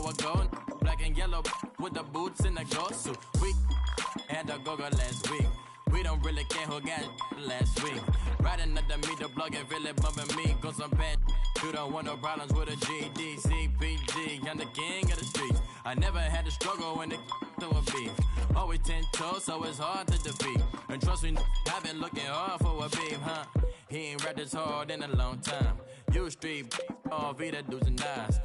a gold, black and yellow with the boots and the gold suit. We had a go-go last week. We don't really care who got last week. Riding under me, the blog and really bumping me. Cause I'm bad. You don't want no problems with a GD, CPG. I'm the king of the streets. I never had to struggle when it to a beef. Always 10 toes, so it's hard to defeat. And trust me, I've been looking hard for a beef, huh? He ain't rapped this hard in a long time. You street, all Vita dudes and eyes.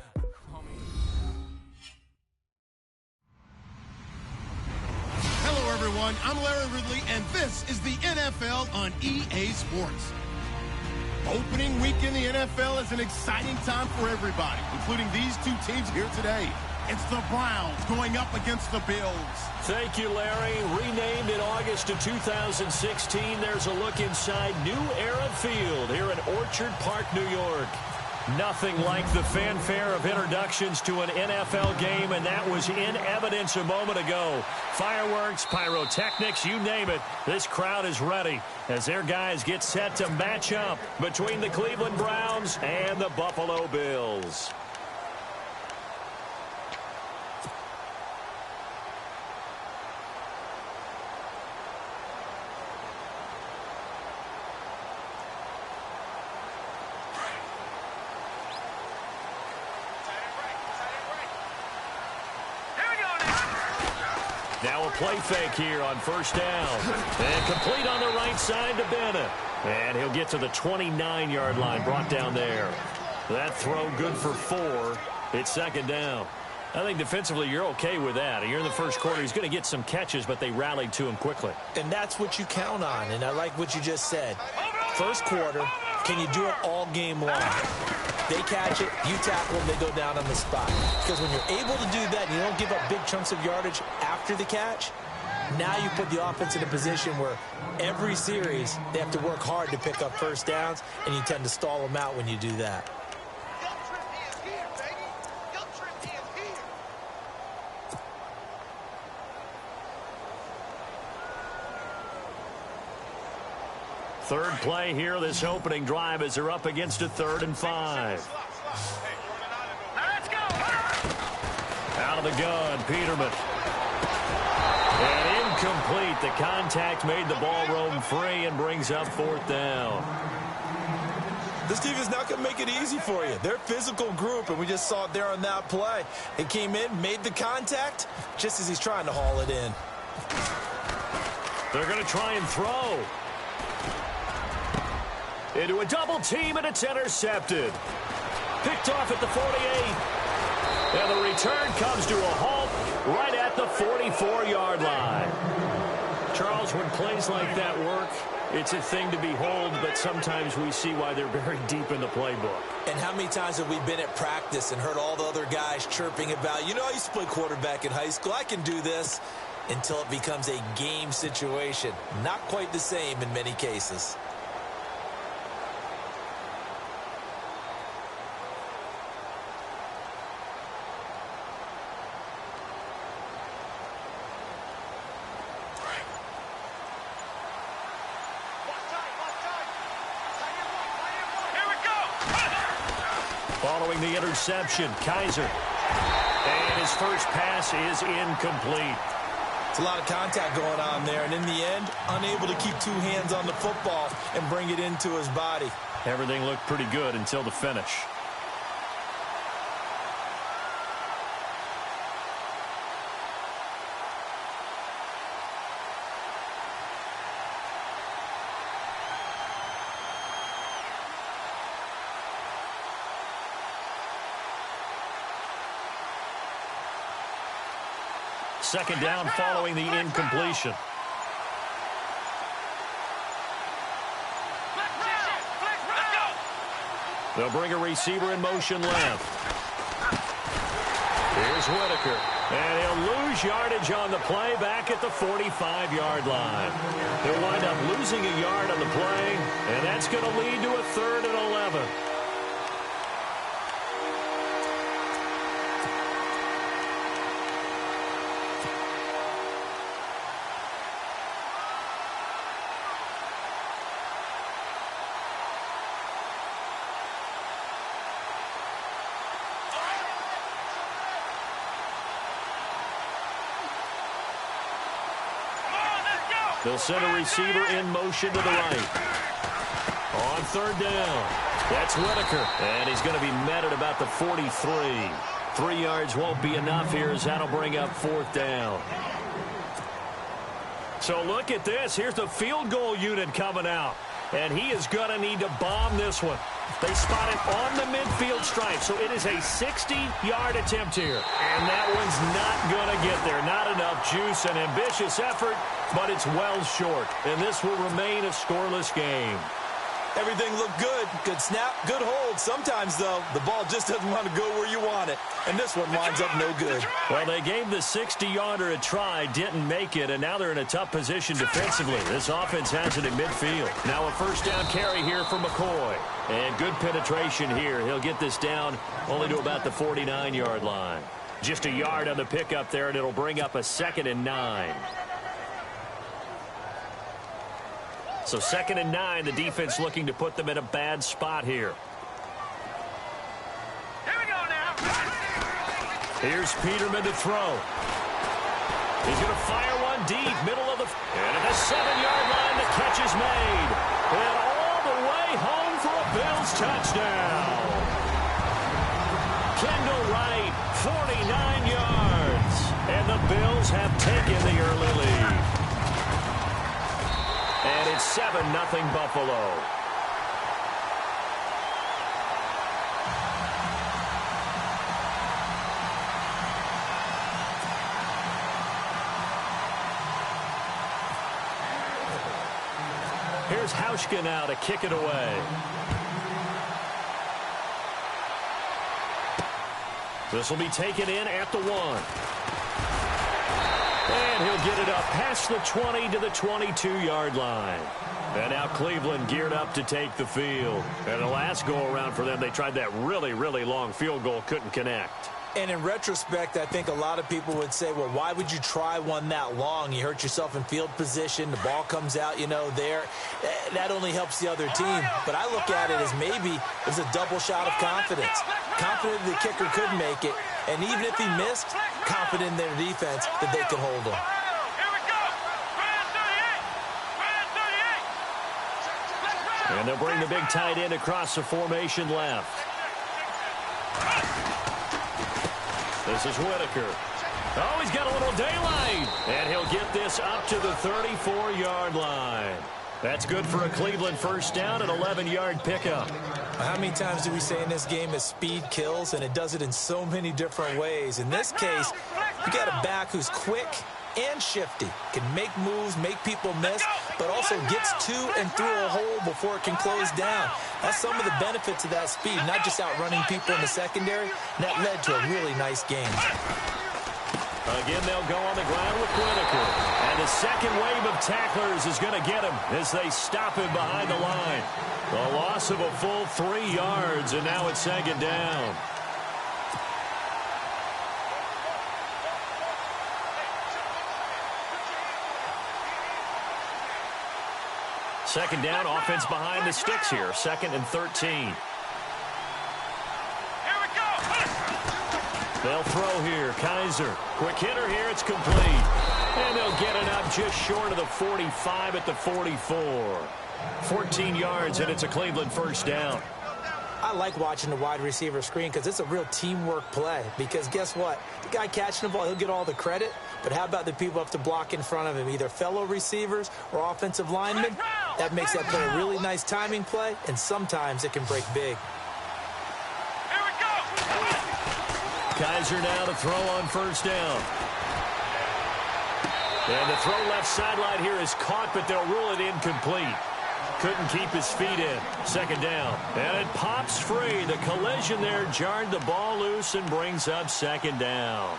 Hello, everyone. I'm Larry Ridley, and this is the NFL on EA Sports. Opening week in the NFL is an exciting time for everybody, including these two teams here today. It's the Browns going up against the Bills. Thank you, Larry. Renamed in August of 2016, there's a look inside New Era Field here in Orchard Park, New York. Nothing like the fanfare of introductions to an NFL game, and that was in evidence a moment ago. Fireworks, pyrotechnics, you name it. This crowd is ready as their guys get set to match up between the Cleveland Browns and the Buffalo Bills. Now a play fake here on first down. And complete on the right side to Bennett. And he'll get to the 29-yard line, brought down there. That throw good for 4. It's second down. I think defensively you're okay with that. You're in the first quarter. He's going to get some catches, but they rallied to him quickly. And that's what you count on, and I like what you just said. First quarter, can you do it all game long? They catch it, you tackle them, they go down on the spot. Because when you're able to do that, and you don't give up big chunks of yardage after the catch, now you put the offense in a position where every series they have to work hard to pick up first downs, and you tend to stall them out when you do that. Third play here, this opening drive, as they're up against a 3rd and 5. Out of the gun, Peterman. And incomplete. The contact made the ball roam free and brings up 4th down. This team is not going to make it easy for you. They're a physical group, and we just saw it there on that play. It came in, made the contact, just as he's trying to haul it in. They're going to try and throw. Into a double team, and it's intercepted. Picked off at the 48. And the return comes to a halt right at the 44-yard line. Charles, when plays like that work, it's a thing to behold, but sometimes we see why they're very deep in the playbook. And how many times have we been at practice and heard all the other guys chirping about, you know, I used to play quarterback in high school, I can do this, until it becomes a game situation. Not quite the same in many cases. Following the interception, Kaiser. And his first pass is incomplete. It's a lot of contact going on there, and in the end, unable to keep 2 hands on the football and bring it into his body. Everything looked pretty good until the finish. Second down following the incompletion. They'll bring a receiver in motion left. Here's Whitaker. And he'll lose yardage on the play back at the 45-yard line. They'll wind up losing a yard on the play, and that's going to lead to a 3rd and 11. They'll send a receiver in motion to the right. On third down, that's Whitaker, and he's going to be met at about the 43. 3 yards won't be enough here as that'll bring up fourth down. So look at this. Here's the field goal unit coming out, and he is going to need to bomb this one. They spot it on the midfield stripe, so it is a 60-yard attempt here. And that one's not going to get there. Not enough juice, an ambitious effort, but it's well short. And this will remain a scoreless game. Everything looked good. Good snap, good hold. Sometimes, though, the ball just doesn't want to go where you want it. And this one winds up no good. Well, they gave the 60-yarder a try, didn't make it, and now they're in a tough position defensively. This offense has it in midfield. Now a first down carry here for McCoy. And good penetration here. He'll get this down only to about the 49-yard line. Just a yard on the pickup there, and it'll bring up a 2nd and 9. So 2nd and 9, the defense looking to put them in a bad spot here. Here we go now. Here's Peterman to throw. He's going to fire one deep, middle of the... And at the 7-yard line, the catch is made. And all the way home for a Bills touchdown. Kendall Wright, 49 yards. And the Bills have taken the early lead. And it's 7-0 Buffalo. Here's Hauschka now to kick it away. This will be taken in at the 1. And he'll get it up past the 20 to the 22-yard line. And now Cleveland geared up to take the field. And the last go-around for them, they tried that really, really long field goal, couldn't connect. And in retrospect, I think a lot of people would say, well, why would you try one that long? You hurt yourself in field position. The ball comes out, there. That only helps the other team. But I look at it as maybe it was a double shot of confidence. Confident the kicker could make it. And even if he missed, confident in their defense that they could hold him. And they'll bring the big tight end across the formation left. This is Whitaker. Oh, he's got a little daylight. And he'll get this up to the 34-yard line. That's good for a Cleveland first down, an 11-yard pickup. How many times do we say in this game is speed kills, and it does it in so many different ways. In this case, you got a back who's quick and shifty, can make moves, make people miss, but also gets to and through a hole before it can close down. That's some of the benefits of that speed, not just outrunning people in the secondary. And that led to a really nice game. Again, they'll go on the ground with Whitaker. And the second wave of tacklers is going to get him as they stop him behind the line. The loss of a full 3 yards, and now it's 2nd down. Second down, offense behind the sticks here. 2nd and 13. They'll throw here. Kaiser. Quick hitter here. It's complete. And they'll get it up just short of the 45 at the 44. 14 yards, and it's a Cleveland first down. I like watching the wide receiver screen because it's a real teamwork play. Because guess what? The guy catching the ball, he'll get all the credit. But how about the people who have to block in front of him, either fellow receivers or offensive linemen? That makes that play a really nice timing play, and sometimes it can break big. Kaiser now to throw on first down. And the throw left sideline here is caught, but they'll rule it incomplete. Couldn't keep his feet in. 2nd down. And it pops free. The collision there jarred the ball loose and brings up 2nd down.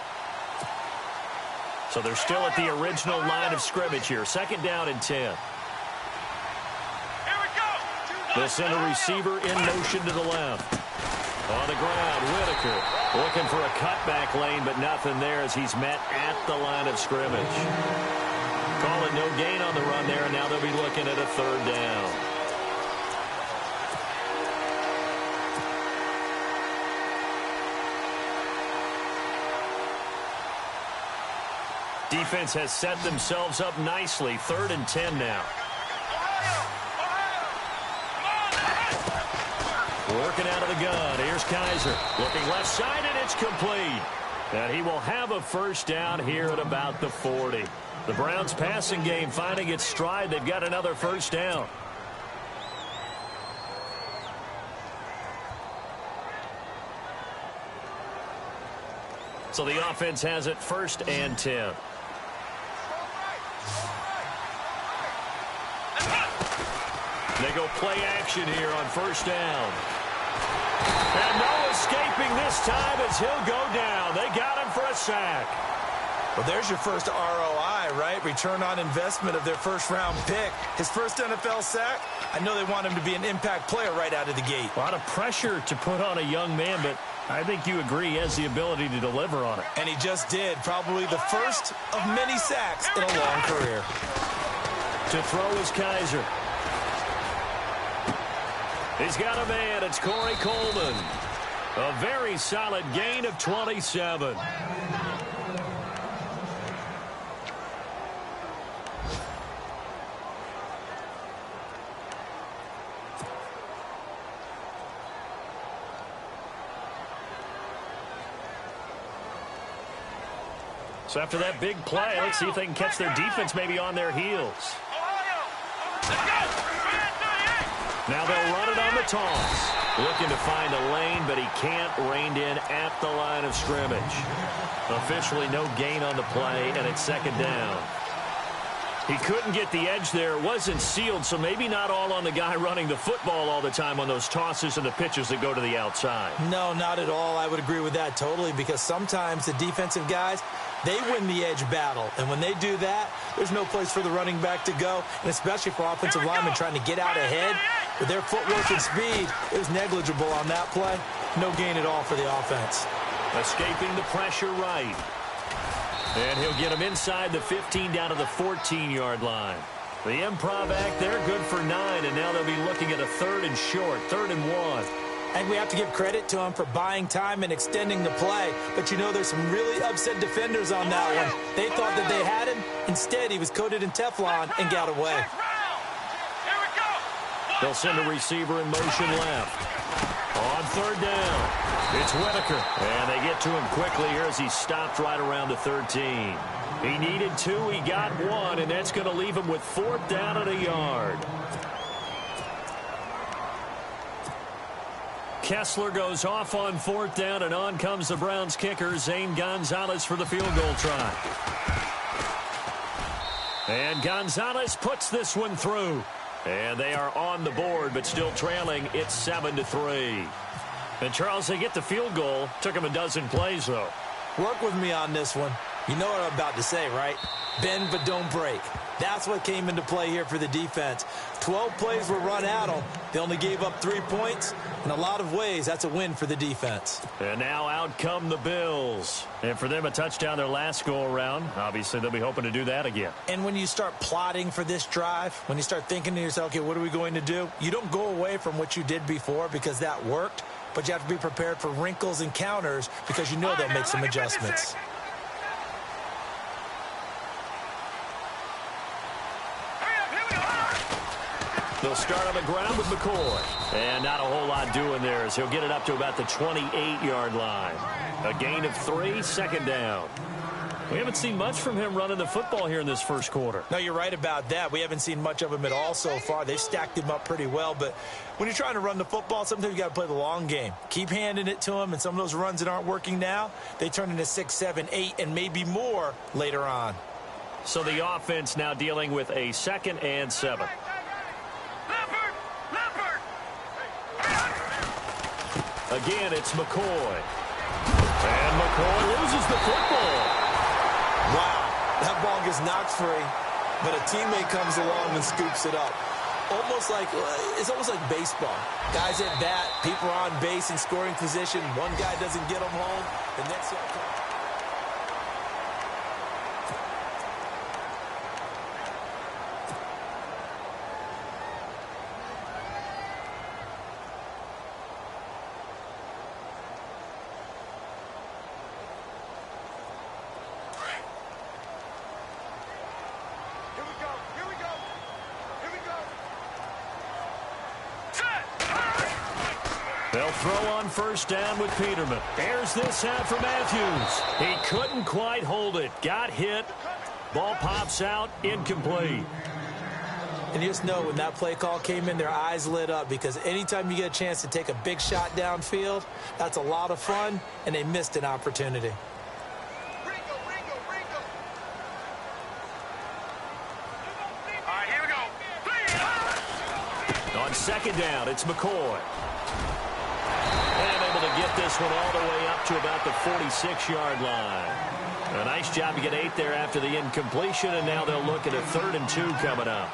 So they're still at the original line of scrimmage here. 2nd down and 10. They'll send a receiver in motion to the left. On the ground, Whitaker looking for a cutback lane, but nothing there as he's met at the line of scrimmage. Call it no gain on the run there, and now they'll be looking at a 3rd down. Defense has set themselves up nicely. 3rd and 10 now. Working out of the gun. Here's Kaiser. Looking left side, and it's complete. And he will have a first down here at about the 40. The Browns passing game finding its stride. They've got another first down. So the offense has it 1st and 10. They go play action here on first down. And no escaping this time as he'll go down. They got him for a sack. Well, there's your first ROI, right? Return on investment of their first-round pick. His first NFL sack, I know they want him to be an impact player right out of the gate. A lot of pressure to put on a young man, but I think you agree he has the ability to deliver on it. And he just did. Probably the first of many sacks in a long career. To throw is Kaiser. He's got a man. It's Corey Coleman. A very solid gain of 27. So after that big play, let's see if they can catch their defense maybe on their heels. Now they'll run it on the toss. Looking to find a lane, but he can't. Reined in at the line of scrimmage. Officially no gain on the play, and it's 2nd down. He couldn't get the edge there. It wasn't sealed, so maybe not all on the guy running the football all the time on those tosses and the pitches that go to the outside. No, not at all. I would agree with that totally, because sometimes the defensive guys, they win the edge battle. And when they do that, there's no place for the running back to go, and especially for offensive linemen trying to get out ahead. With their footwork and speed, it was negligible on that play. No gain at all for the offense. Escaping the pressure right. And he'll get him inside the 15 down to the 14-yard line. The improv act there, good for 9, and now they'll be looking at a 3rd and short, 3rd and 1. And we have to give credit to him for buying time and extending the play. But, you know, there's some really upset defenders on that one. They thought that they had him. Instead, he was coated in Teflon and got away. They'll send a receiver in motion left. On 3rd down, it's Whitaker. And they get to him quickly here as he stopped right around the 13. He needed 2, he got 1, and that's going to leave him with 4th down and a yard. Kessler goes off on 4th down, and on comes the Browns kicker, Zane Gonzalez, for the field goal try. And Gonzalez puts this one through. And they are on the board, but still trailing. It's 7-3. And, Charles, they get the field goal. Took him a dozen plays, though. Work with me on this one. You know what I'm about to say, right? Bend but don't break. That's what came into play here for the defense. 12 plays were run at them. They only gave up 3 points. In a lot of ways, that's a win for the defense. And now out come the Bills. And for them, a touchdown their last go-around. Obviously, they'll be hoping to do that again. And when you start plotting for this drive, when you start thinking to yourself, okay, what are we going to do? You don't go away from what you did before because that worked. But you have to be prepared for wrinkles and counters because you know they'll make some adjustments. They'll start on the ground with McCoy. And not a whole lot doing there as he'll get it up to about the 28-yard line. A gain of 3, 2nd down. We haven't seen much from him running the football here in this first quarter. No, you're right about that. We haven't seen much of him at all so far. They've stacked him up pretty well. But when you're trying to run the football, sometimes you got to play the long game. Keep handing it to him, and some of those runs that aren't working now, they turn into 6, 7, 8, and maybe more later on. So the offense now dealing with a 2nd and 7. Again, it's McCoy. And McCoy loses the football. Wow, that ball gets knocked free, but a teammate comes along and scoops it up. It's almost like baseball. Guys at bat, people are on base in scoring position. One guy doesn't get them home, the next guy comes. They'll throw on first down with Peterman. There's this out for Matthews. He couldn't quite hold it. Got hit. Ball pops out. Incomplete. And you just know when that play call came in, their eyes lit up, because anytime you get a chance to take a big shot downfield, that's a lot of fun, and they missed an opportunity. All right, here we go. On second down, it's McCoy. And able to get this one all the way up to about the 46-yard line. A nice job to get 8 there after the incompletion, and now they'll look at a 3rd and 2 coming up.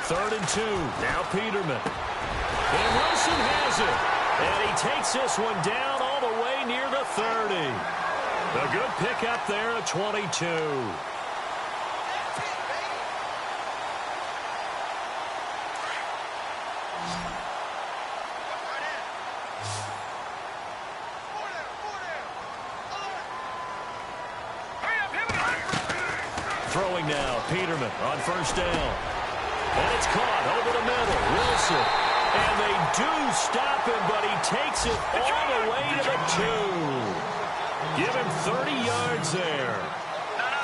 Third and 2. Now Peterman. And Wilson has it. And he takes this one down all the way near the 30. A good pickup there at 22. Throwing now, Peterman on first down. And it's caught over the middle. Wilson. And they do stop him, but he takes it all the way to the 2. Give him 30 yards there.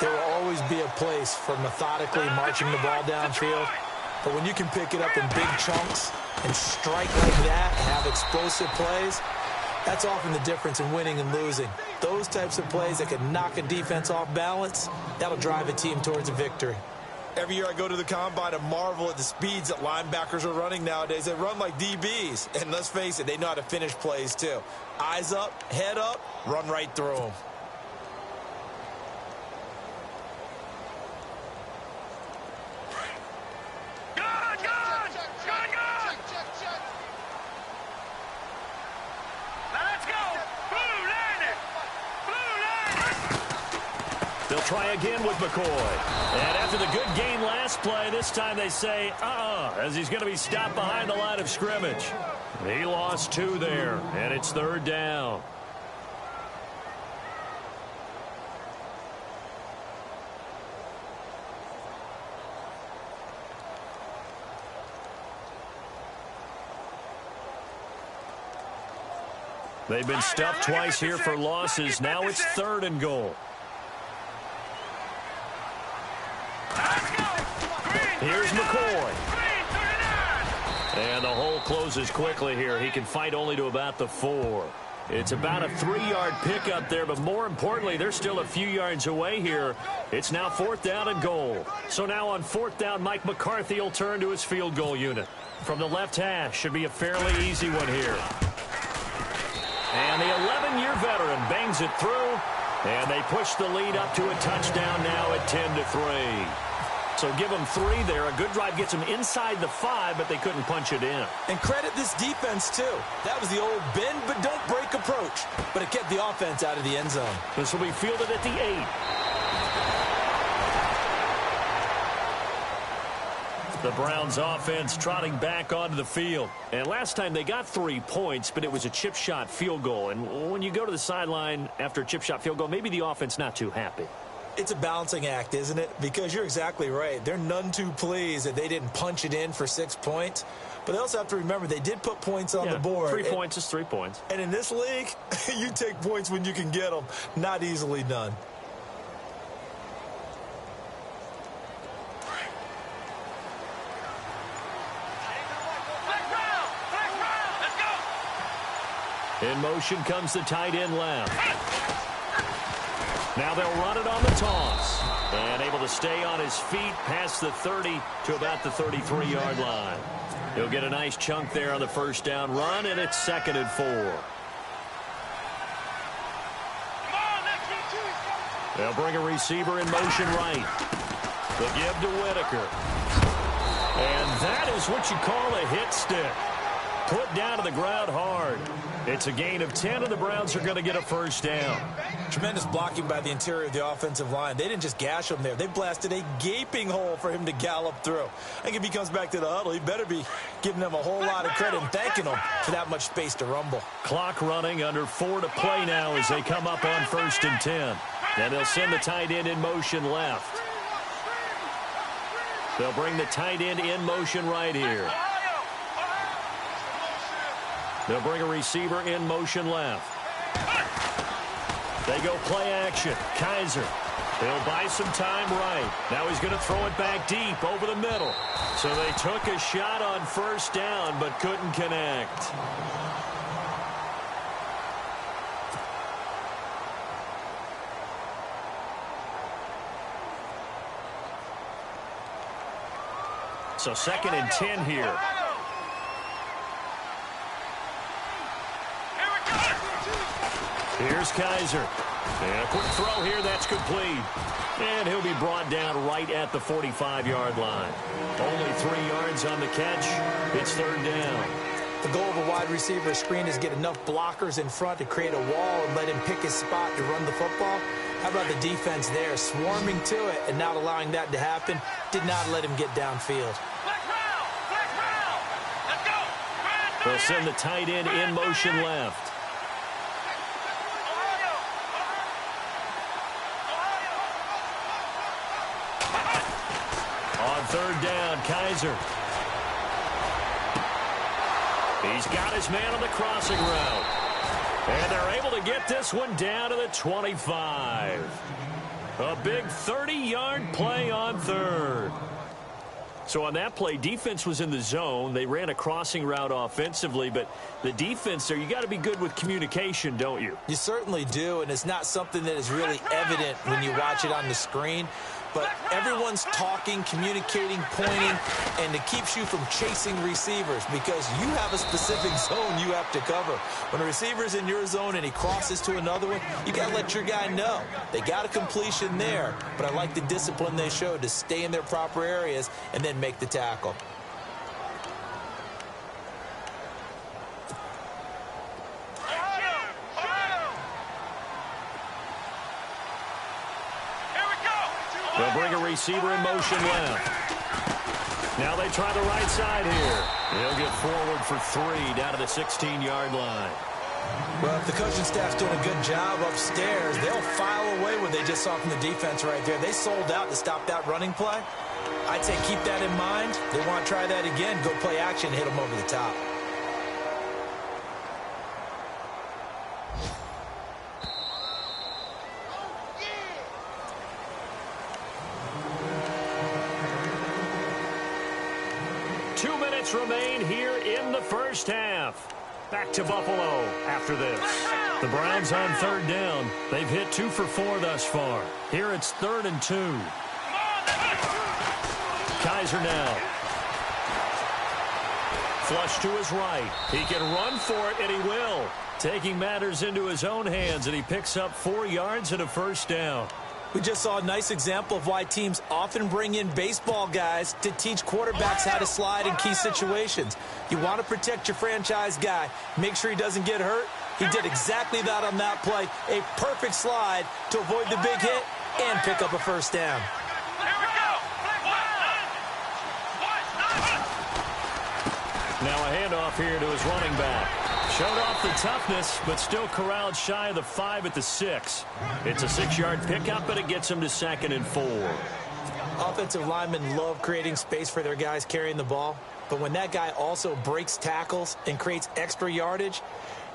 There will always be a place for methodically marching the ball downfield. But when you can pick it up in big chunks and strike like that and have explosive plays, that's often the difference in winning and losing. Those types of plays that can knock a defense off balance, that'll drive a team towards a victory. Every year I go to the combine and marvel at the speeds that linebackers are running nowadays. They run like DBs. And let's face it, they know how to finish plays too. Eyes up, head up, run right through them. They'll try again with McCoy. And after the good game last play, this time they say, as he's going to be stopped behind the line of scrimmage. He lost 2 there, and it's 3rd down. They've been stuffed twice here for losses. Now it's 3rd and goal. Here's McCoy. And the hole closes quickly here. He can fight only to about the 4. It's about a 3-yard pickup there, but more importantly, they're still a few yards away here. It's now 4th down and goal. So now on 4th down, Mike McCarthy will turn to his field goal unit. From the left hash, should be a fairly easy one here. And the 11-year veteran bangs it through, and they push the lead up to a touchdown now at 10-3. So give them 3 there. A good drive gets them inside the 5, but they couldn't punch it in. And credit this defense, too. That was the old bend but don't break approach. But it kept the offense out of the end zone. This will be fielded at the 8. The Browns offense trotting back onto the field. And last time they got 3 points, but it was a chip shot field goal. And when you go to the sideline after a chip shot field goal, maybe the offense not too happy. It's a balancing act, isn't it? Because you're exactly right. They're none too pleased that they didn't punch it in for 6 points. But they also have to remember they did put points on the board. 3 points is 3 points. And in this league, you take points when you can get them. Not easily done. In motion comes the tight end left. Now they'll run it on the toss. And able to stay on his feet past the 30 to about the 33-yard line. He'll get a nice chunk there on the first down run, and it's 2nd and 4. They'll bring a receiver in motion right. The give to Whitaker. And that is what you call a hit stick. Put down to the ground hard. It's a gain of 10, and the Browns are going to get a first down. Tremendous blocking by the interior of the offensive line. They didn't just gash him there. They blasted a gaping hole for him to gallop through. I think if he comes back to the huddle, he better be giving them a whole lot of credit and thanking them for that much space to rumble. Clock running, under 4 to play now as they come up on 1st and 10. And they'll send the tight end in motion left. They'll bring the tight end in motion right here. They'll bring a receiver in motion left. They go play action. Kaiser. He'll buy some time right. Now he's going to throw it back deep over the middle. So they took a shot on 1st down but couldn't connect. So 2nd and 10 here. Here's Kaiser. And a quick throw here. That's complete. And he'll be brought down right at the 45-yard line. Only 3 yards on the catch. It's 3rd down. The goal of a wide receiver screen is get enough blockers in front to create a wall and let him pick his spot to run the football. How about the defense there, swarming to it and not allowing that to happen? Did not let him get downfield. They'll send the tight end in motion left. On 3rd down, Kaiser. He's got his man on the crossing route. And they're able to get this one down to the 25. A big 30-yard play on 3rd. So on that play, defense was in the zone. They ran a crossing route offensively, but the defense there, you got to be good with communication, don't you? You certainly do, and it's not something that is really evident when you watch it on the screen. But everyone's talking, communicating, pointing, and it keeps you from chasing receivers because you have a specific zone you have to cover. When a receiver's in your zone and he crosses to another one, you got to let your guy know. They got a completion there, but I like the discipline they showed to stay in their proper areas and then make the tackle. They'll bring a receiver in motion left. Now they try the right side here. They'll get forward for 3 down to the 16-yard line. Well, if the coaching staff's doing a good job upstairs, they'll file away what they just saw from the defense right there. They sold out to stop that running play. I'd say keep that in mind. They want to try that again. Go play action, hit them over the top. Remain here in the first half. Back to Buffalo after this. The Browns on 3rd down. They've hit 2 for 4 thus far. Here it's 3rd and 2. Kaiser now. Flush to his right. He can run for it, and he will. Taking matters into his own hands, and he picks up 4 yards and a first down. We just saw a nice example of why teams often bring in baseball guys to teach quarterbacks how to slide in key situations. You want to protect your franchise guy. Make sure he doesn't get hurt. He did exactly that on that play. A perfect slide to avoid the big hit and pick up a first down. Now a handoff here to his running back. Showed off the toughness, but still corralled shy of the 5 at the 6. It's a 6-yard pickup, but it gets him to 2nd and 4. Offensive linemen love creating space for their guys carrying the ball, but when that guy also breaks tackles and creates extra yardage,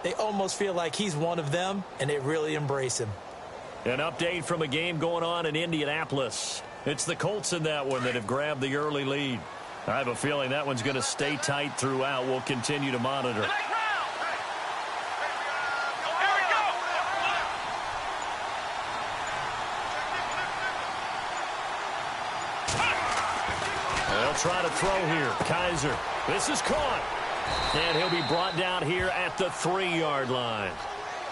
they almost feel like he's one of them, and they really embrace him. An update from a game going on in Indianapolis. It's the Colts in that one that have grabbed the early lead. I have a feeling that one's going to stay tight throughout. We'll continue to monitor. They'll try to throw here. Kaiser. This is caught. And he'll be brought down here at the 3-yard line.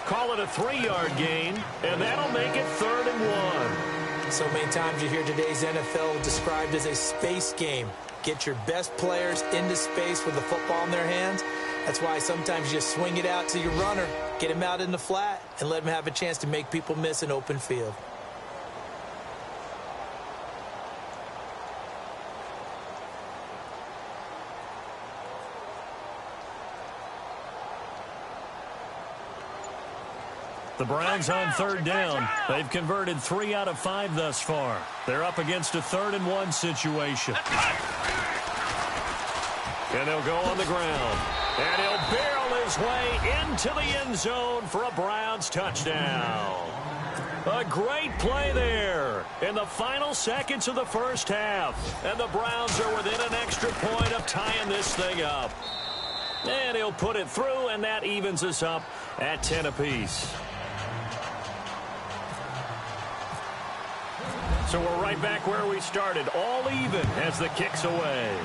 Call it a 3-yard gain, and that'll make it 3rd and 1. So many times you hear today's NFL described as a space game. Get your best players into space with the football in their hands, That's why sometimes you just swing it out to your runner, get him out in the flat, and let him have a chance to make people miss an open field. The Browns on third down. They've converted 3 out of 5 thus far. They're up against a 3rd-and-1 situation. And they'll go on the ground. And he'll barrel his way into the end zone for a Browns touchdown. A great play there in the final seconds of the first half. And the Browns are within an extra point of tying this thing up. And he'll put it through, and that evens us up at 10 apiece. So we're right back where we started, all even as the kick's away.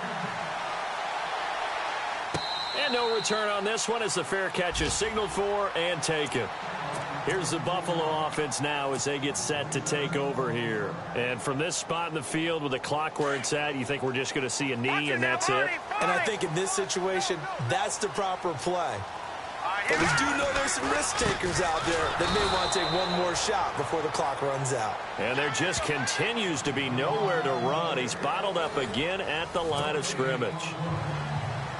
And no return on this one as the fair catch is signaled for and taken. Here's the Buffalo offense now as they get set to take over here. And from this spot in the field with the clock where it's at, you think we're just going to see a knee and that's it? And I think in this situation, that's the proper play. But we do know there's some risk takers out there that may want to take one more shot before the clock runs out. And there just continues to be nowhere to run. He's bottled up again at the line of scrimmage.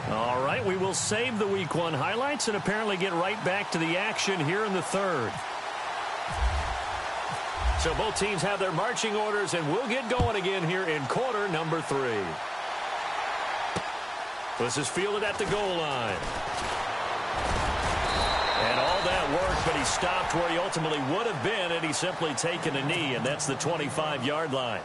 All right, we will save the Week 1 highlights and apparently get right back to the action here in the third. So both teams have their marching orders, and we'll get going again here in quarter number 3. This is fielded at the goal line. And all that worked, but he stopped where he ultimately would have been had he simply taken a knee, and that's the 25-yard line.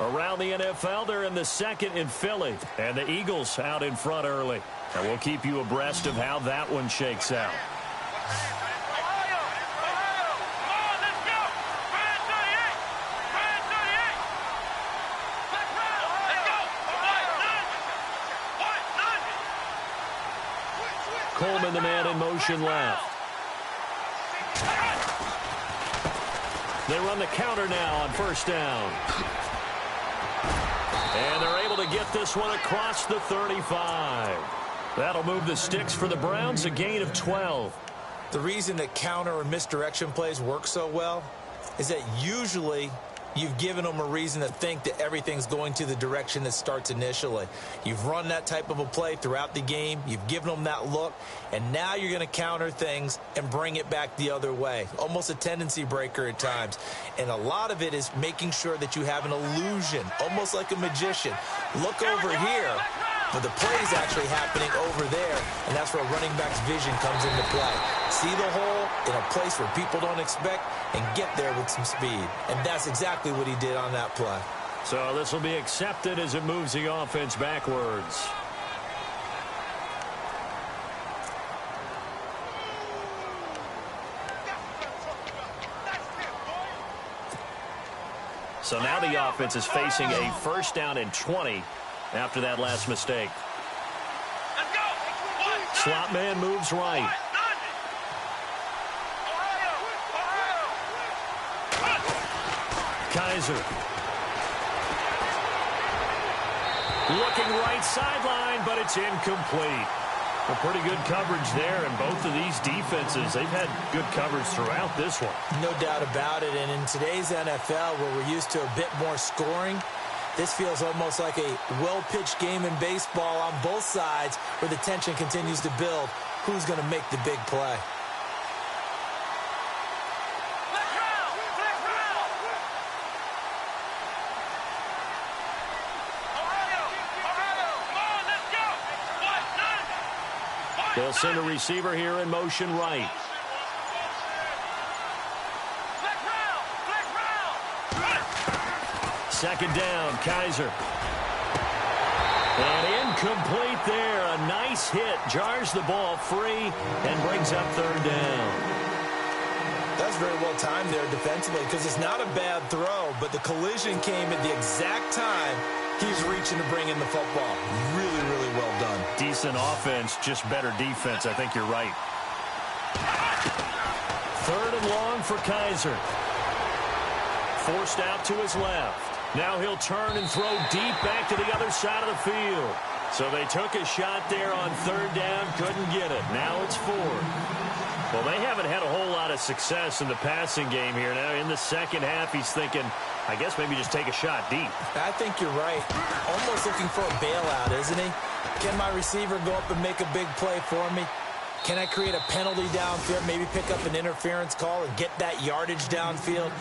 Around the NFL, they're in the second in Philly, and the Eagles out in front early. And we'll keep you abreast of how that one shakes out. Coleman, the man in motion left. They run the counter now on first down. And they're able to get this one across the 35. That'll move the sticks for the Browns, a gain of 12. The reason that counter or misdirection plays work so well is that usually you've given them a reason to think that everything's going to the direction that starts initially. You've run that type of a play throughout the game. You've given them that look. And now you're going to counter things and bring it back the other way. Almost a tendency breaker at times. And a lot of it is making sure that you have an illusion, almost like a magician. Look over here, but the play is actually happening over there. And that's where running back's vision comes into play. See the hole in a place where people don't expect and get there with some speed. And that's exactly what he did on that play. So this will be accepted as it moves the offense backwards. So now the offense is facing a first down and 20 after that last mistake. Slot man moves right. Kaiser. Looking right sideline, but it's incomplete. A pretty good coverage there, and both of these defenses, they've had good coverage throughout this one. No doubt about it, and in today's NFL, where we're used to a bit more scoring, this feels almost like a well-pitched game in baseball on both sides where the tension continues to build. Who's going to make the big play? They'll send a receiver here in motion right. Second down, Kaiser. And incomplete there. A nice hit. Jars the ball free and brings up third down. That's very well timed there defensively because it's not a bad throw, but the collision came at the exact time he's reaching to bring in the football. Really, really well done. Decent offense, just better defense. I think you're right. Third and long for Kaiser. Forced out to his left. Now he'll turn and throw deep back to the other side of the field. So they took a shot there on third down, couldn't get it. Now it's fourth. Well, they haven't had a whole lot of success in the passing game here. Now in the second half, he's thinking, I guess maybe just take a shot deep. I think you're right. Almost looking for a bailout, isn't he? Can my receiver go up and make a big play for me? Can I create a penalty downfield, maybe pick up an interference call and get that yardage downfield?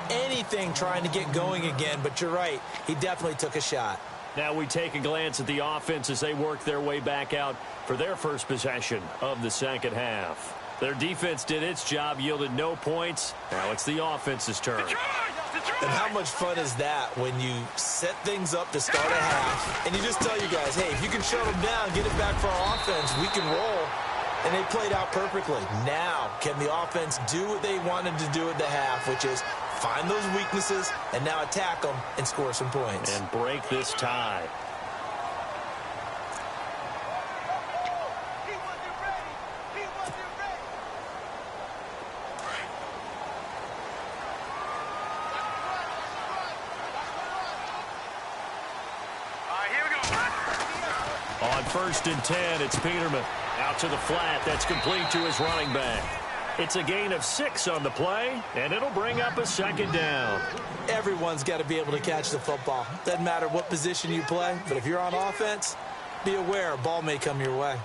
Anything trying to get going again, but you're right. He definitely took a shot. Now we take a glance at the offense as they work their way back out for their first possession of the second half. Their defense did its job, yielded no points. Now it's the offense's turn. And how much fun is that when you set things up to start a half and you just tell you guys, hey, if you can shut them down, get it back for our offense, we can roll. And they played out perfectly. Now, can the offense do what they wanted to do at the half, which is find those weaknesses and now attack them and score some points. And break this tie. On 1st and 10, it's Peterman. Out to the flat. That's complete to his running back. It's a gain of 6 on the play, and it'll bring up a second down. Everyone's got to be able to catch the football. Doesn't matter what position you play, but if you're on offense, be aware a ball may come your way.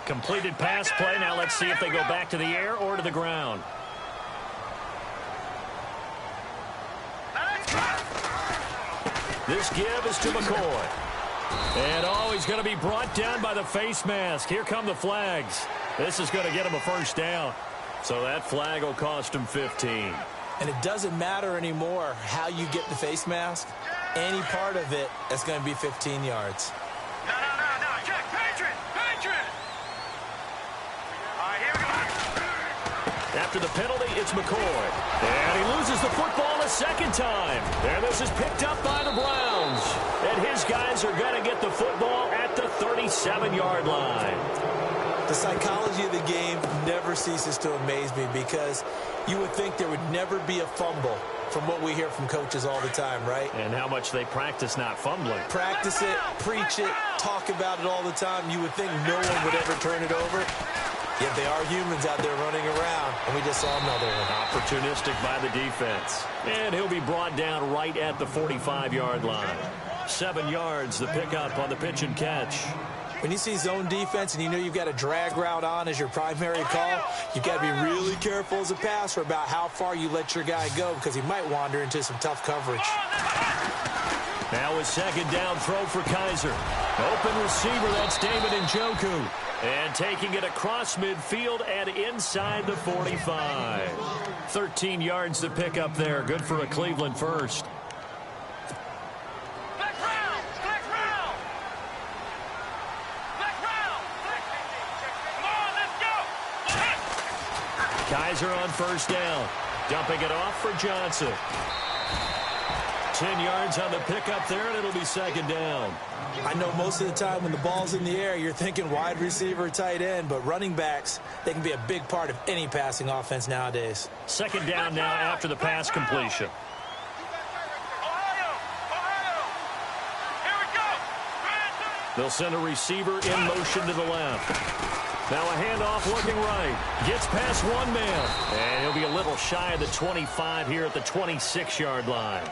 Completed pass play. Now let's see if they go back to the air or to the ground. This give is to McCoy. And he's going to be brought down by the face mask. Here come the flags. This is going to get him a first down. So that flag will cost him 15. And it doesn't matter anymore how you get the face mask. Any part of it is going to be 15 yards. No. Check. Patriot. All right, here we go. After the penalty, it's McCoy. And he loses the football a second time. And this is picked up by the Browns. And his guys are going to get the football at the 37-yard line. The psychology of the game never ceases to amaze me because you would think there would never be a fumble from what we hear from coaches all the time, right? And how much they practice not fumbling. Practice it, preach it, talk about it all the time. You would think no one would ever turn it over. Yet they are humans out there running around, and we just saw another one. Opportunistic by the defense. And he'll be brought down right at the 45-yard line. 7 yards, the pickup on the pitch and catch. When you see zone defense and you know you've got a drag route on as your primary call, you've got to be really careful as a passer about how far you let your guy go because he might wander into some tough coverage. Now a second down throw for Kaiser. Open receiver, that's David Njoku. And taking it across midfield and inside the 45. 13 yards to pick up there. Good for a Cleveland first. Kaiser on first down. Dumping it off for Johnson. 10 yards on the pickup there, and it'll be second down. I know most of the time when the ball's in the air, you're thinking wide receiver, tight end, but running backs, they can be a big part of any passing offense nowadays. Second down now after the pass completion. They'll send a receiver in motion to the left. Now a handoff looking right. Gets past one man. And he'll be a little shy of the 25 here at the 26-yard line.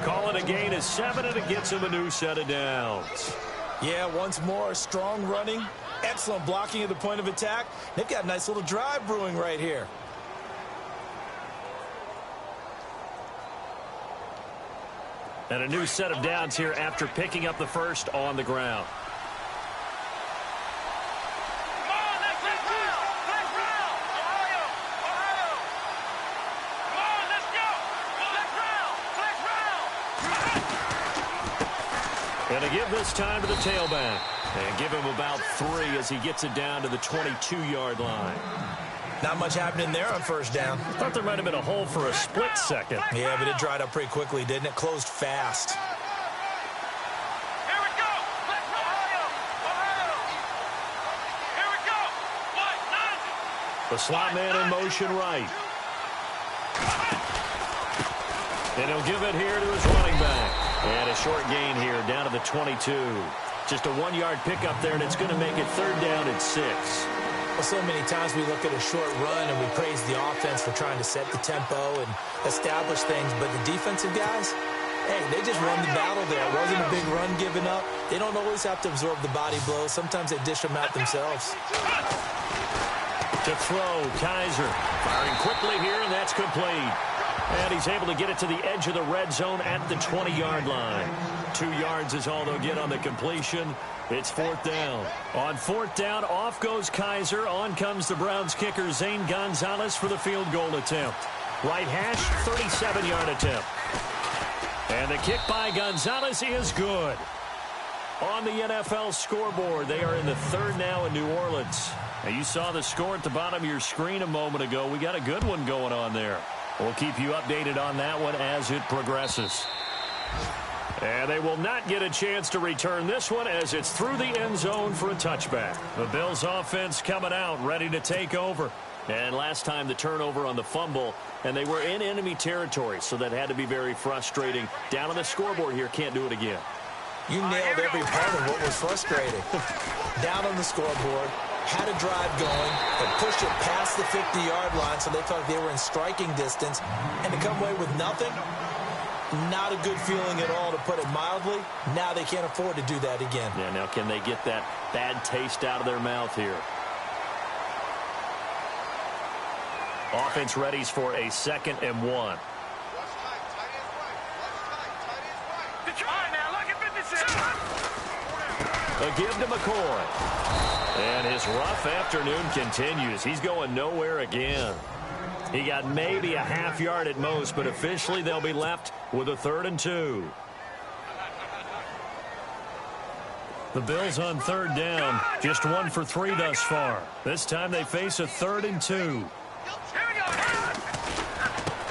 Call it a gain of 7, and it gets him a new set of downs. Yeah, once more, strong running, excellent blocking at the point of attack. They've got a nice little drive brewing right here. And a new set of downs here after picking up the first on the ground. And to give this time to the tailback. And give him about 3 as he gets it down to the 22-yard line. Not much happening there on first down. Thought there might have been a hole for a split second. Yeah, but it dried up pretty quickly, didn't it? Closed fast. Here we go. Ohio. Here we go. What? The slot man in motion right. And he'll give it here to his running back. And a short gain here down to the 22. Just a 1-yard pickup there, and it's going to make it 3rd down at 6. Well, so many times we look at a short run and we praise the offense for trying to set the tempo and establish things. But the defensive guys, hey, they just won the battle there. It wasn't a big run given up. They don't always have to absorb the body blows. Sometimes they dish them out themselves. To throw, Kaiser firing quickly here, and that's complete. And he's able to get it to the edge of the red zone at the 20-yard line. 2 yards is all they'll get on the completion. It's 4th down. On 4th down, off goes Kaiser. On comes the Browns kicker, Zane Gonzalez, for the field goal attempt. Right hash, 37-yard attempt. And the kick by Gonzalez is good. On the NFL scoreboard, they are in the 3rd now in New Orleans. Now, you saw the score at the bottom of your screen a moment ago. We got a good one going on there. We'll keep you updated on that one as it progresses. And they will not get a chance to return this one as it's through the end zone for a touchback. The Bills offense coming out, ready to take over. And last time the turnover on the fumble, and they were in enemy territory, so that had to be very frustrating. Down on the scoreboard here, can't do it again. You nailed every part of what was frustrating. Down on the scoreboard, had a drive going, but pushed it past the 50-yard line, so they thought they were in striking distance. And to come away with nothing, not a good feeling at all, to put it mildly. Now they can't afford to do that again. Yeah, now can they get that bad taste out of their mouth here? Offense readies for a 2nd and 1. A give to McCoy. And his rough afternoon continues. He's going nowhere again. He got maybe a half yard at most, but officially they'll be left with a 3rd and 2. The Bills on 3rd down, just 1 for 3 thus far. This time they face a 3rd and 2.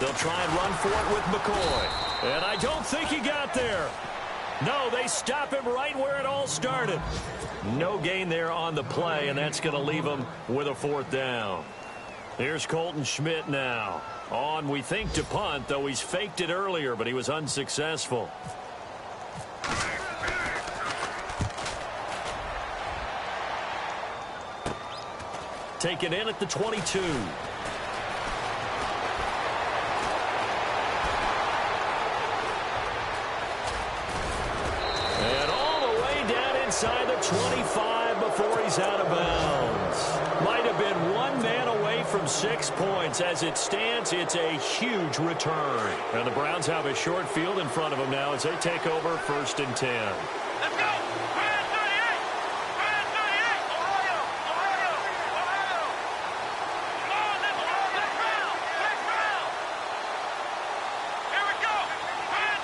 They'll try and run for it with McCoy. And I don't think he got there. No, they stop him right where it all started. No gain there on the play, and that's going to leave him with a 4th down. Here's Colton Schmidt now. On, we think, to punt, though he's faked it earlier, but he was unsuccessful. Taken in at the 22. And all the way down inside the 25 before he's out of bounds. Might have been 1 man away from 6 points. As it stands, it's a huge return. And the Browns have a short field in front of them now as they take over 1st and 10. Let's go! Brand 38! Brand 38! Ohio! Ohio! Ohio! Come on, let's go! Let's round! Let's round! Here we go! Brand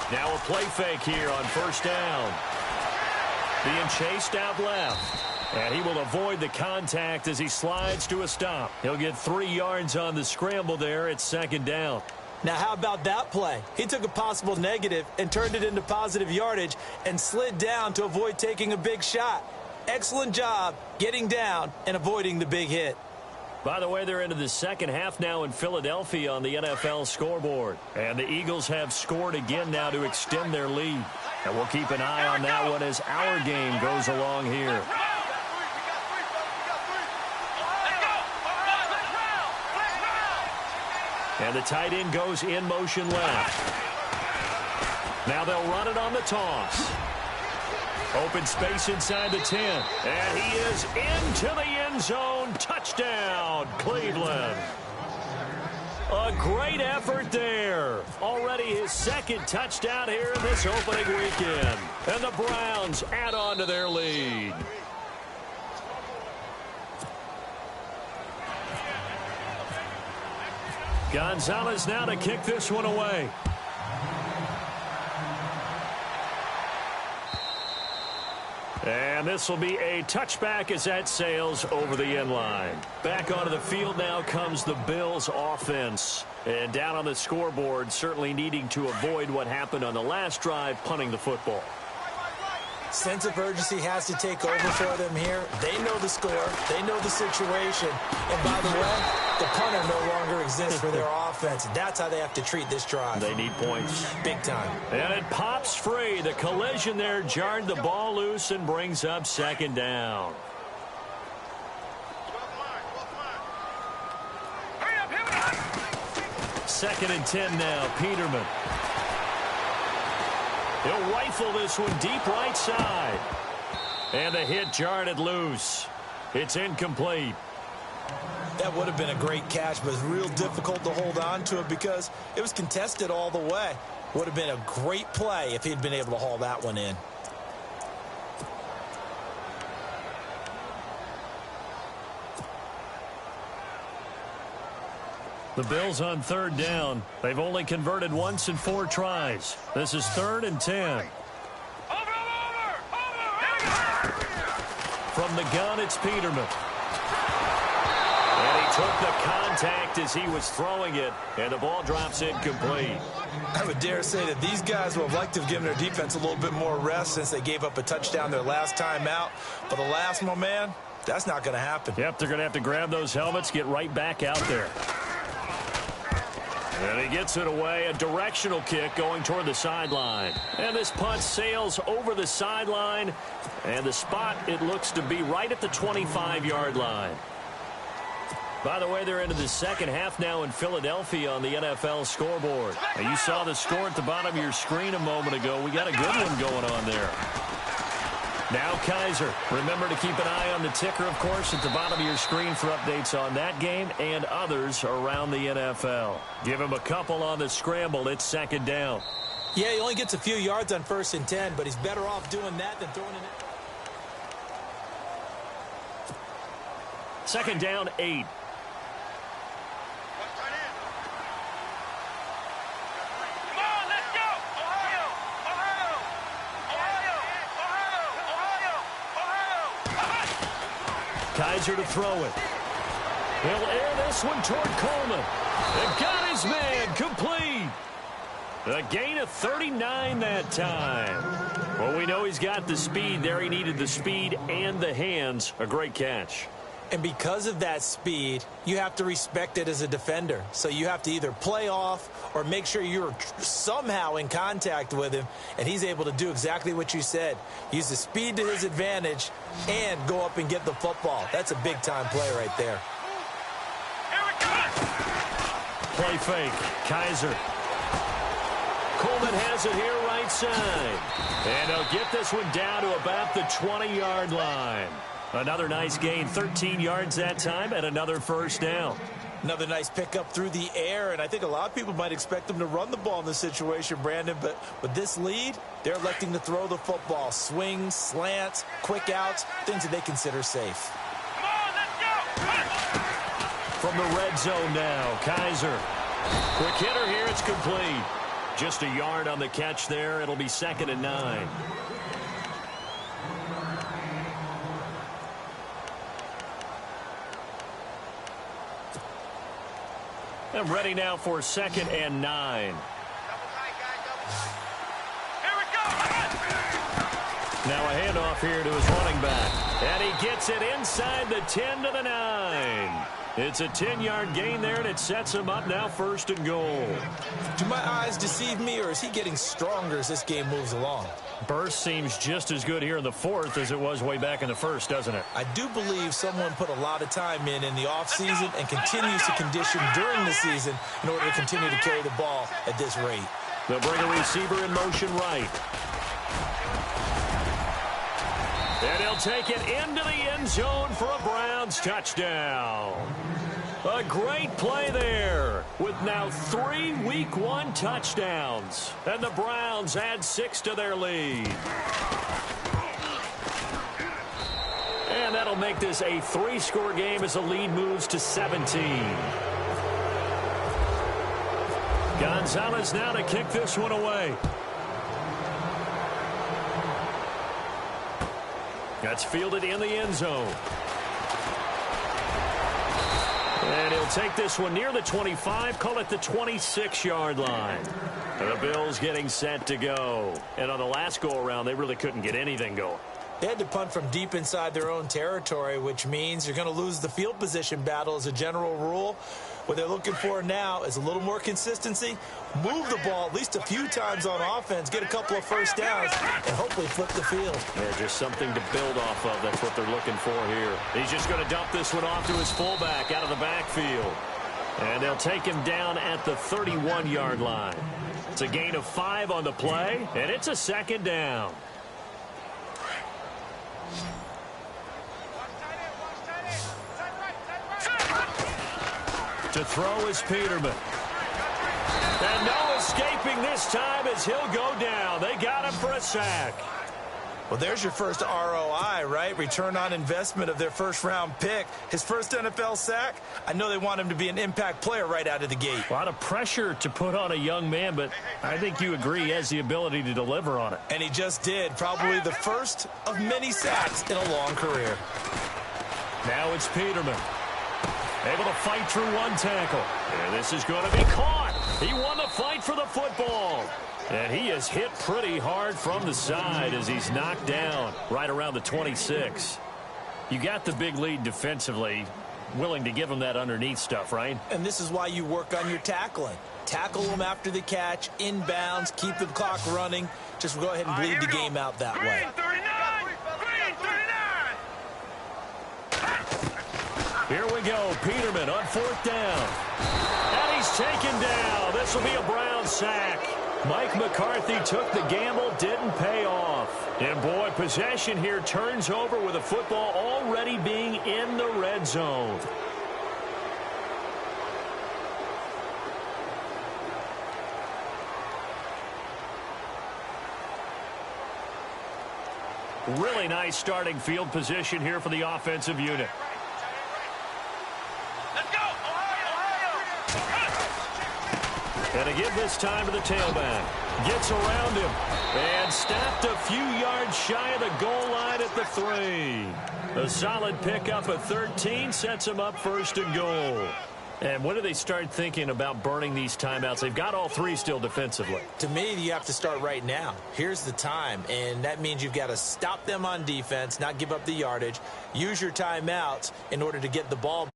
38! Now a play fake here on 1st down. Being chased out left. And he will avoid the contact as he slides to a stop. He'll get 3 yards on the scramble there at 2nd down. Now, how about that play? He took a possible negative and turned it into positive yardage and slid down to avoid taking a big shot. Excellent job getting down and avoiding the big hit. By the way, they're into the 2nd half now in Philadelphia on the NFL scoreboard. And the Eagles have scored again now to extend their lead. And we'll keep an eye on that one as our game goes along here. And the tight end goes in motion left. Now they'll run it on the toss. Open space inside the 10. And he is into the end zone. Touchdown, Cleveland. A great effort there. Already his 2nd touchdown here in this opening weekend. And the Browns add on to their lead. Gonzalez now to kick this one away. And this will be a touchback as that sails over the end line. Back onto the field now comes the Bills offense. And down on the scoreboard, certainly needing to avoid what happened on the last drive, punting the football. Sense of urgency has to take over for them here. They know the score. They know the situation. And by the way, the punter no longer exists for their offense. That's how they have to treat this drive. They need points. Big time. And it pops free. The collision there jarred the ball loose and brings up second down. Second and 10 now. Peterman. He'll rifle this one deep right side. And the hit jarred it loose. It's incomplete. That would have been a great catch, but it's real difficult to hold on to it because it was contested all the way. Would have been a great play if he'd been able to haul that one in. The Bills on third down. They've only converted once in 4 tries. This is 3rd and 10. From the gun, it's Peterman. And he took the contact as he was throwing it, and the ball drops incomplete. I would dare say that these guys would have liked to have given their defense a little bit more rest since they gave up a touchdown their last time out. But the last one, man, that's not going to happen. Yep, they're going to have to grab those helmets, get right back out there. And he gets it away, a directional kick going toward the sideline. And this punt sails over the sideline. And the spot, it looks to be right at the 25-yard line. By the way, they're into the second half now in Philadelphia on the NFL scoreboard. And you saw the score at the bottom of your screen a moment ago. We got a good one going on there. Now Kaiser. Remember to keep an eye on the ticker, of course, at the bottom of your screen for updates on that game and others around the NFL. Give him a couple on the scramble. It's second down. Yeah, he only gets a few yards on 1st and 10, but he's better off doing that than throwing it. Second down, 8. Kaiser to throw it. He'll air this one toward Coleman. And got his man complete. A gain of 39 that time. Well, we know he's got the speed there. He needed the speed and the hands. A great catch. And because of that speed, you have to respect it as a defender. So you have to either play off or make sure you're somehow in contact with him. And he's able to do exactly what you said. Use the speed to his advantage and go up and get the football. That's a big-time play right there. Play fake. Kaiser. Coleman has it here right side. And he'll get this one down to about the 20-yard line. Another nice gain, 13 yards that time, and another first down. Another nice pickup through the air, and I think a lot of people might expect them to run the ball in this situation, Brandon, but with this lead, they're electing to throw the football. Swings, slants, quick outs, things that they consider safe. Come on, let's go! From the red zone now, Kaiser. Quick hitter here, it's complete. Just a yard on the catch there. It'll be 2nd and 9. And ready now for 2nd and 9. Here we go! Now a handoff here to his running back. And he gets it inside the 10 to the 9. It's a 10-yard gain there, and it sets him up now 1st and goal. Do my eyes deceive me, or is he getting stronger as this game moves along? Burst seems just as good here in the 4th as it was way back in the 1st, doesn't it? I do believe someone put a lot of time in the offseason and continues to condition during the season in order to continue to carry the ball at this rate. They'll bring a receiver in motion right. And he'll take it into the end zone for a Browns touchdown. A great play there with now 3 Week 1 touchdowns. And the Browns add 6 to their lead. And that'll make this a 3-score game as the lead moves to 17. Gonzalez now to kick this one away. That's fielded in the end zone. And he'll take this one near the 25, call it the 26-yard line. And the Bills getting set to go. And on the last go-around, they really couldn't get anything going. They had to punt from deep inside their own territory, which means you're going to lose the field position battle as a general rule. What they're looking for now is a little more consistency, move the ball at least a few times on offense, get a couple of first downs, and hopefully flip the field. Yeah, just something to build off of. That's what they're looking for here. He's just going to dump this one off to his fullback out of the backfield. And they'll take him down at the 31-yard line. It's a gain of 5 on the play, and it's a second down. To throw is Peterman. And no escaping this time as he'll go down. They got him for a sack. Well, there's your first ROI, right? Return on investment of their first-round pick. His first NFL sack, I know they want him to be an impact player right out of the gate. A lot of pressure to put on a young man, but I think you agree he has the ability to deliver on it. And he just did. Probably the first of many sacks in a long career. Now it's Peterman. Able to fight through one tackle. And this is going to be caught. He won the fight for the football. And he is hit pretty hard from the side as he's knocked down right around the 26. You got the big lead defensively, willing to give him that underneath stuff, right? And this is why you work on your tackling. Tackle them after the catch, inbounds, keep the clock running. Just go ahead and bleed the game out that way. Here we go. Peterman on 4th down. And he's taken down. This will be a Brown sack. Mike McCarthy took the gamble, didn't pay off. And boy, possession here turns over with the football already being in the red zone. Really nice starting field position here for the offensive unit. And to give this time to the tailback. Gets around him. And snapped a few yards shy of the goal line at the 3. A solid pickup at 13 sets him up 1st and goal. And when do they start thinking about burning these timeouts? They've got all 3 still defensively. To me, you have to start right now. Here's the time, and that means you've got to stop them on defense, not give up the yardage. Use your timeouts in order to get the ball